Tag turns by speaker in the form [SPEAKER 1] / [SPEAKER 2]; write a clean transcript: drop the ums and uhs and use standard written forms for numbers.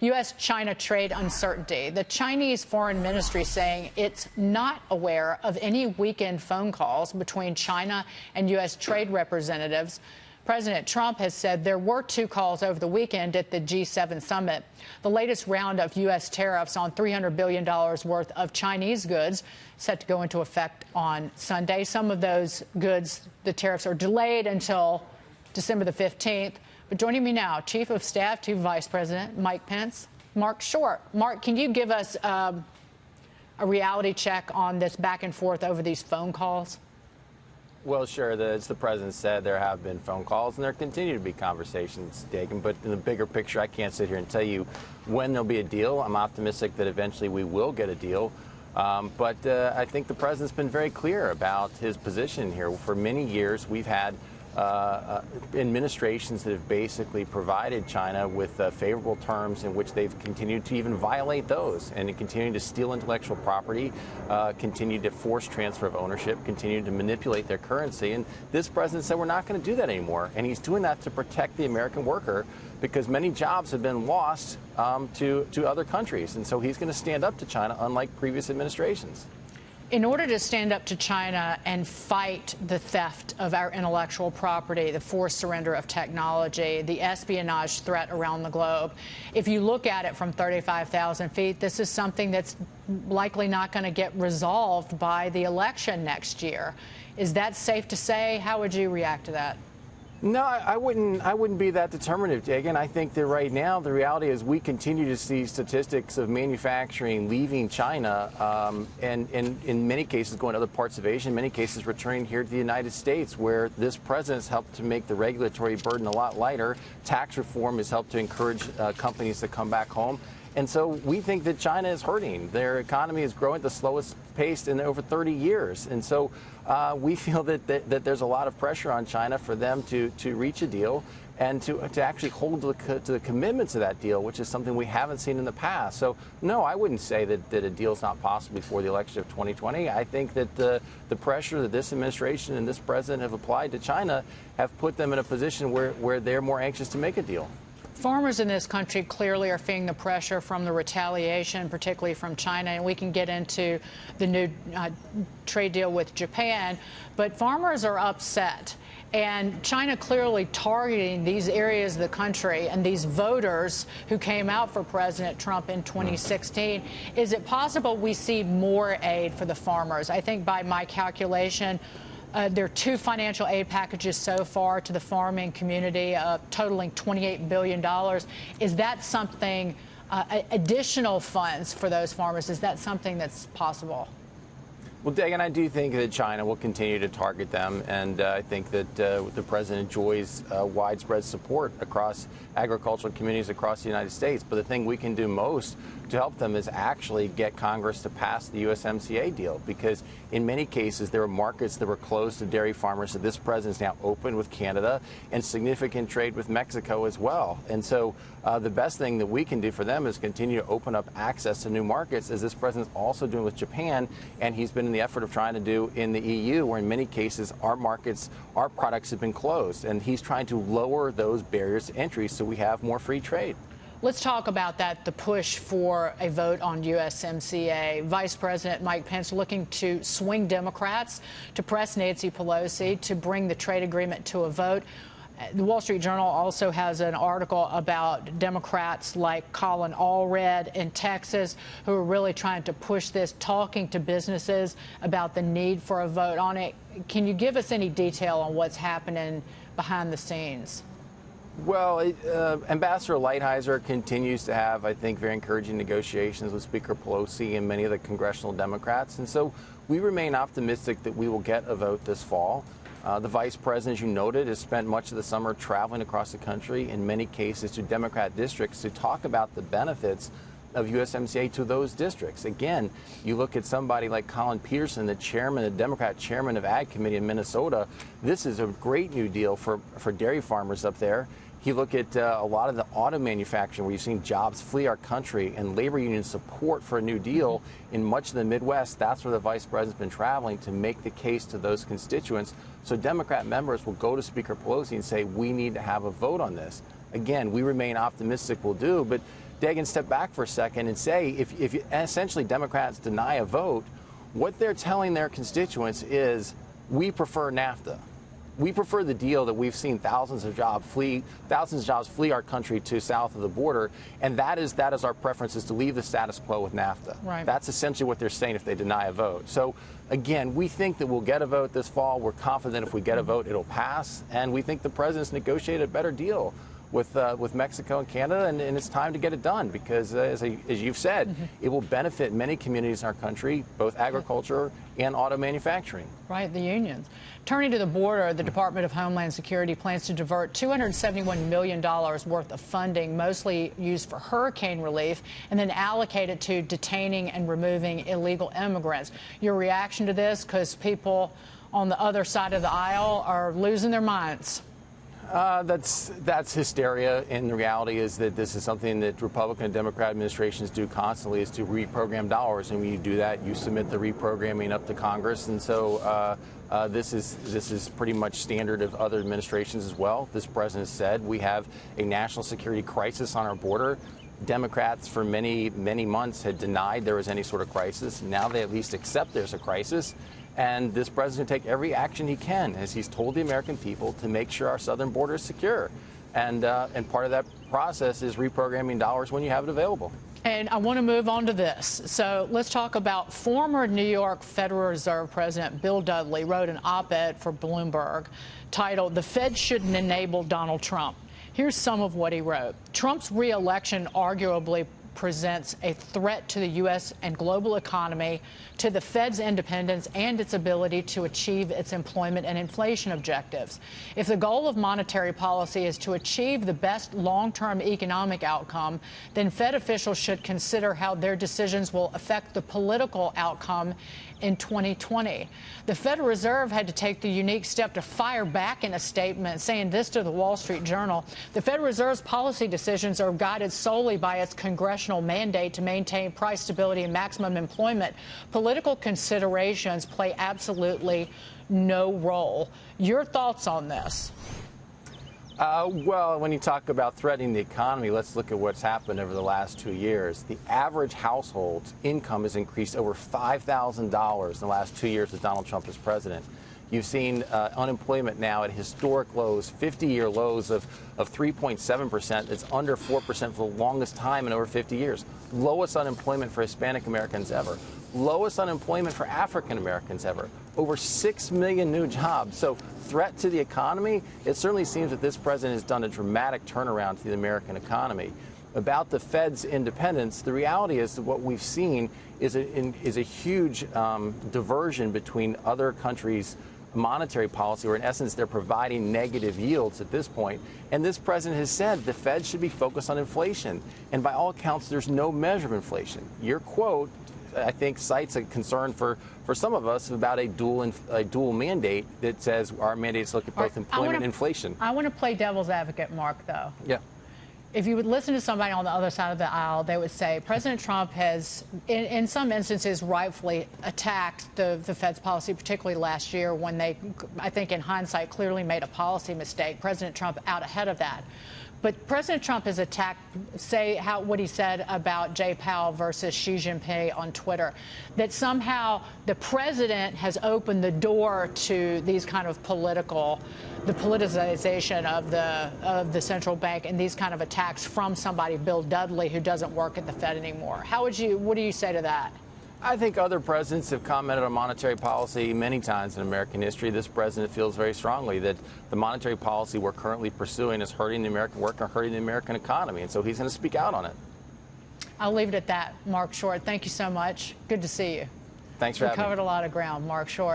[SPEAKER 1] U.S.-China trade uncertainty. The Chinese Foreign Ministry saying it's not aware of any weekend phone calls between China and U.S. trade representatives. President Trump has said there were 2 calls over the weekend at the G7 summit. The latest round of U.S. tariffs on $300 billion worth of Chinese goods set to go into effect on Sunday. Some of those goods, the tariffs are delayed until December the 15th. But joining me now, Chief of Staff to Vice President Mike Pence, Marc Short. Marc, can you give us a reality check on this back and forth over these phone calls?
[SPEAKER 2] Well, sure. As the president said, there have been phone calls and there continue to be conversations taken. But in the bigger picture, I can't sit here and tell you when there'll be a deal. I'm optimistic that eventually we will get a deal. But I think the president's been very clear about his position here. For many years, we've had administrations that have basically provided China with favorable terms in which they've continued to even violate those and continue to steal intellectual property, continue to force transfer of ownership, continue to manipulate their currency. And this president said we're not going to do that anymore. And he's doing that to protect the American worker because many jobs have been lost to other countries. And so he's going to stand up to China, unlike previous administrations.
[SPEAKER 1] In order to stand up to China and fight the theft of our intellectual property, the forced surrender of technology, the espionage threat around the globe, if you look at it from 35,000 feet, this is something that's likely not going to get resolved by the election next year. Is that safe to say? How would you react to that?
[SPEAKER 2] No, I wouldn't be that determinative, Dagan. I think that right now the reality is we continue to see statistics of manufacturing leaving China and in many cases going to other parts of Asia, in many cases returning here to the United States, where this president's helped to make the regulatory burden a lot lighter. Tax reform has helped to encourage companies to come back home. And so we think that China is hurting. Their economy is growing at the slowest pace in over 30 years. And so we feel that there's a lot of pressure on China for them to reach a deal and to actually hold to the commitments of that deal, which is something we haven't seen in the past. So, no, I wouldn't say that a deal is not possible before the election of 2020. I think that the pressure that this administration and this president have applied to China have put them in a position where they're more anxious to make a deal.
[SPEAKER 1] Farmers in this country clearly are feeling the pressure from the retaliation, particularly from China, and we can get into the new trade deal with Japan, but farmers are upset. And China clearly targeting these areas of the country and these voters who came out for President Trump in 2016. Is it possible we see more aid for the farmers? I think by my calculation, there are 2 financial aid packages so far to the farming community, totaling $28 billion. Is that something, additional funds for those farmers, is that something that's possible?
[SPEAKER 2] Well, Dagan, I do think that China will continue to target them, and I think that the president enjoys widespread support across agricultural communities across the United States. But the thing we can do most to help them is actually get Congress to pass the USMCA deal, because in many cases there were markets that were closed to dairy farmers that this president's now open with Canada and significant trade with Mexico as well. And so the best thing that we can do for them is continue to open up access to new markets, as this president's also doing with Japan, and he's been in the effort of trying to do in the EU, where in many cases our markets, our products have been closed, and he's trying to lower those barriers to entry so we have more free trade.
[SPEAKER 1] Let's talk about that, the push for a vote on USMCA. Vice President Mike Pence looking to swing Democrats to press Nancy Pelosi to bring the trade agreement to a vote. The Wall Street Journal also has an article about Democrats like Colin Allred in Texas who are really trying to push this, talking to businesses about the need for a vote on it. Can you give us any detail on what's happening behind the scenes?
[SPEAKER 2] Well, Ambassador Lighthizer continues to have, I think, very encouraging negotiations with Speaker Pelosi and many of the congressional Democrats. And so we remain optimistic that we will get a vote this fall. The vice president, as you noted, has spent much of the summer traveling across the country, in many cases to Democrat districts, to talk about the benefits of USMCA to those districts. Again, you look at somebody like Colin Peterson, the Democrat chairman of Ag Committee in Minnesota. This is a great new deal for dairy farmers up there. You look at a lot of the auto manufacturing, where you've seen jobs flee our country, and labor union support for a new deal in much of the Midwest. That's where the vice president's been traveling to make the case to those constituents. So Democrat members will go to Speaker Pelosi and say, we need to have a vote on this. Again, we remain optimistic we'll do, but Dagan, step back for a second and say, if essentially Democrats deny a vote, what they're telling their constituents is, we prefer NAFTA. We prefer the deal that we've seen thousands of jobs flee our country to south of the border, and that is our preference, is to leave the status quo with NAFTA.
[SPEAKER 1] Right.
[SPEAKER 2] That's essentially what they're saying if they deny a vote. So again, we think that we'll get a vote this fall. We're confident if we get a vote, it'll pass, and we think the president's negotiated a better deal with Mexico and Canada, and it's time to get it done because, as you've said, it will benefit many communities in our country, both agriculture and auto manufacturing.
[SPEAKER 1] Right, the unions. Turning to the border, the Department of Homeland Security plans to divert $271 million worth of funding, mostly used for hurricane relief, and then allocate it to detaining and removing illegal immigrants. Your reaction to this? Because people on the other side of the aisle are losing their minds.
[SPEAKER 2] That's hysteria, and the reality is that this is something that Republican and Democrat administrations do constantly, is to reprogram dollars, and when you do that, you submit the reprogramming up to Congress, and so this is pretty much standard of other administrations as well. This president said we have a national security crisis on our border. Democrats for many months had denied there was any sort of crisis. Now they at least accept there's a crisis. And this president will take every action he can, as he's told the American people, to make sure our southern border is secure. And part of that process is reprogramming dollars when you have it available.
[SPEAKER 1] And I want to move on to this. So let's talk about former New York Federal Reserve President Bill Dudley wrote an op-ed for Bloomberg titled, "The Fed Shouldn't Enable Donald Trump." Here's some of what he wrote. Trump's re-election arguably presents a threat to the U.S. and global economy, to the Fed's independence and its ability to achieve its employment and inflation objectives. If the goal of monetary policy is to achieve the best long-term economic outcome, then Fed officials should consider how their decisions will affect the political outcome in 2020. The Federal Reserve had to take the unique step to fire back in a statement, saying this to the Wall Street Journal: "The Federal Reserve's policy decisions are guided solely by its congressional mandate to maintain price stability and maximum employment. Political considerations play absolutely no role." Your thoughts on this?
[SPEAKER 2] Well, when you talk about threatening the economy, let's look at what's happened over the last 2 years. The average household's income has increased over $5,000 in the last 2 years with Donald Trump as president. You've seen unemployment now at historic lows, 50-year lows of 3.7%. It's under 4% for the longest time in over 50 years. Lowest unemployment for Hispanic Americans ever. Lowest unemployment for African Americans ever. Over 6 million new jobs. So threat to the economy, it certainly seems that this president has done a dramatic turnaround to the American economy. About the Fed's independence, the reality is that what we've seen is a huge diversion between other countries' monetary policy, where in essence they're providing negative yields at this point. And this president has said the Fed should be focused on inflation. And by all accounts, there's no measure of inflation. Your quote, I think, cites a concern for some of us about a dual mandate that says our mandates look at both employment and inflation.
[SPEAKER 1] I want to play devil's advocate, Mark, though.
[SPEAKER 2] Yeah.
[SPEAKER 1] If you would listen to somebody on the other side of the aisle, they would say President Trump has, in some instances, rightfully attacked the Fed's policy, particularly last year when they, I think in hindsight, clearly made a policy mistake. President Trump out ahead of that. But President Trump has attacked, say, what he said about Jay Powell versus Xi Jinping on Twitter, that somehow the president has opened the door to these kind of the politicization of the central bank and these kind of attacks from somebody, Bill Dudley, who doesn't work at the Fed anymore. What do you say to that?
[SPEAKER 2] I think other presidents have commented on monetary policy many times in American history. This president feels very strongly that the monetary policy we're currently pursuing is hurting the American worker, hurting the American economy, and so he's going to speak out on it.
[SPEAKER 1] I'll leave it at that. Marc Short, thank you so much. Good to see you.
[SPEAKER 2] Thanks for having me.
[SPEAKER 1] We covered a lot of ground. Marc Short.